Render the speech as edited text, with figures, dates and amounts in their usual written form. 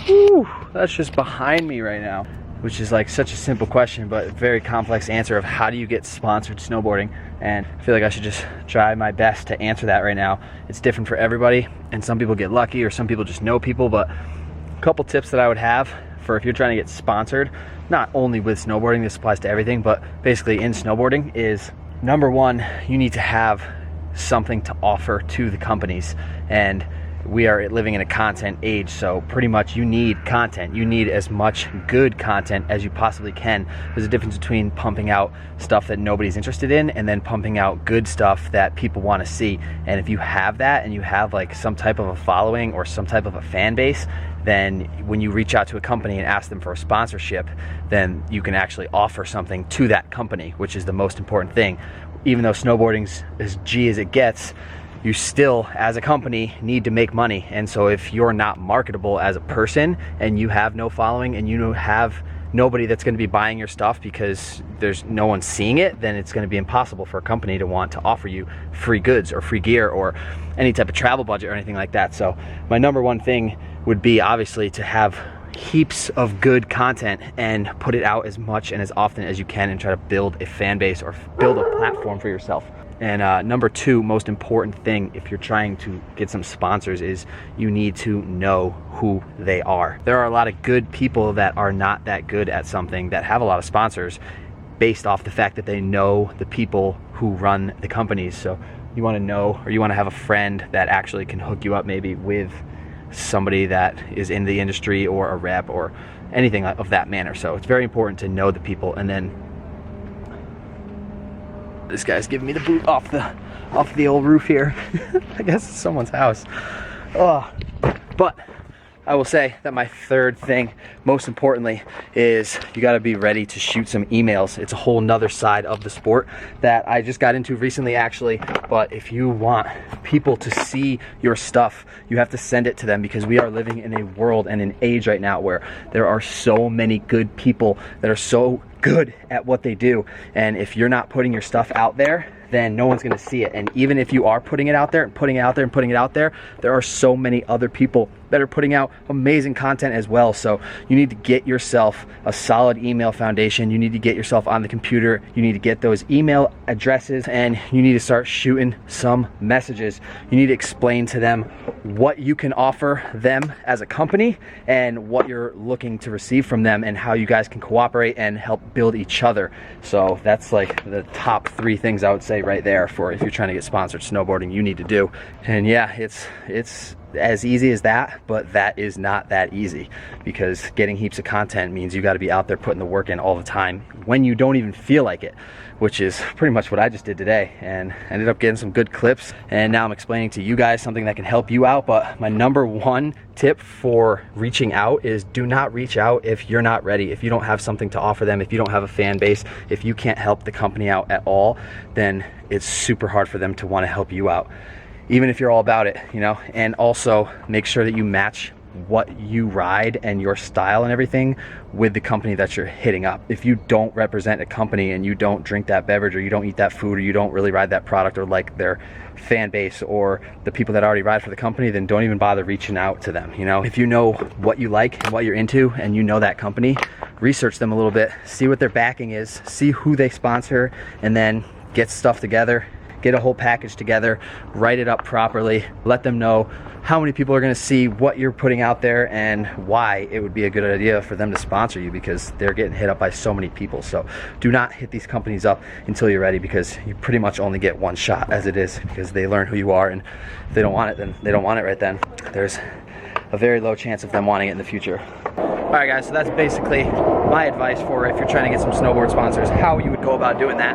Whew, that's just behind me right now, which is like such a simple question, but a very complex answer of how do you get sponsored snowboarding? And I feel like I should just try my best to answer that right now. It's different for everybody, and some people get lucky or some people just know people, but a couple tips that I would have for if you're trying to get sponsored, not only with snowboarding, this applies to everything, but basically in snowboarding is, number one, you need to have something to offer to the companies. And we are living in a content age, so pretty much you need content. You need as much good content as you possibly can. There's a difference between pumping out stuff that nobody's interested in and then pumping out good stuff that people want to see. And if you have that and you have like some type of a following or some type of a fan base, then when you reach out to a company and ask them for a sponsorship, then you can actually offer something to that company, which is the most important thing. Even though snowboarding's as G as it gets, you still, as a company, need to make money. And so if you're not marketable as a person and you have no following and you have nobody that's going to be buying your stuff because there's no one seeing it, then it's going to be impossible for a company to want to offer you free goods or free gear or any type of travel budget or anything like that. So my number one thing would be obviously to have heaps of good content and put it out as much and as often as you can and try to build a fan base or build a platform for yourself. And number two, most important thing if you're trying to get some sponsors is you need to know who they are. There are a lot of good people that are not that good at something that have a lot of sponsors based off the fact that they know the people who run the companies. So you want to know, or you want to have a friend that actually can hook you up maybe with somebody that is in the industry or a rep or anything of that manner. So it's very important to know the people. And then this guy's giving me the boot off the old roof here. I guess it's someone's house. Oh, but I will say that my third thing, most importantly, is you got to be ready to shoot some emails. It's a whole nother side of the sport that I just got into recently, actually. But if you want people to see your stuff, you have to send it to them, because we are living in a world and an age right now where there are so many good people that are so good at what they do. And if you're not putting your stuff out there, then no one's gonna see it. And even if you are putting it out there and putting it out there and putting it out there, there are so many other people that are putting out amazing content as well. So you need to get yourself a solid email foundation. You need to get yourself on the computer. You need to get those email addresses, and you need to start shooting some messages. You need to explain to them what you can offer them as a company and what you're looking to receive from them and how you guys can cooperate and help build each other. So that's like the top three things I would say right there for if you're trying to get sponsored snowboarding you need to do. And yeah, it's as easy as that, but that is not that easy, because getting heaps of content means you got to be out there putting the work in all the time when you don't even feel like it, which is pretty much what I just did today, and ended up getting some good clips. And now I'm explaining to you guys something that can help you out. But my number one tip for reaching out is do not reach out if you're not ready. If you don't have something to offer them, if you don't have a fan base, if you can't help the company out at all, then it's super hard for them to want to help you out, even if you're all about it, you know. And also make sure that you match what you ride and your style and everything with the company that you're hitting up. If you don't represent a company and you don't drink that beverage or you don't eat that food or you don't really ride that product or like their fan base or the people that already ride for the company, then don't even bother reaching out to them. You know, if you know what you like and what you're into and you know that company, research them a little bit, see what their backing is, see who they sponsor, and then get stuff together. Get a whole package together, write it up properly, let them know how many people are gonna see what you're putting out there and why it would be a good idea for them to sponsor you, because they're getting hit up by so many people. So do not hit these companies up until you're ready, because you pretty much only get one shot as it is, because they learn who you are, and if they don't want it, then they don't want it right then. There's a very low chance of them wanting it in the future. All right guys, so that's basically my advice for if you're trying to get some snowboard sponsors, how you would go about doing that.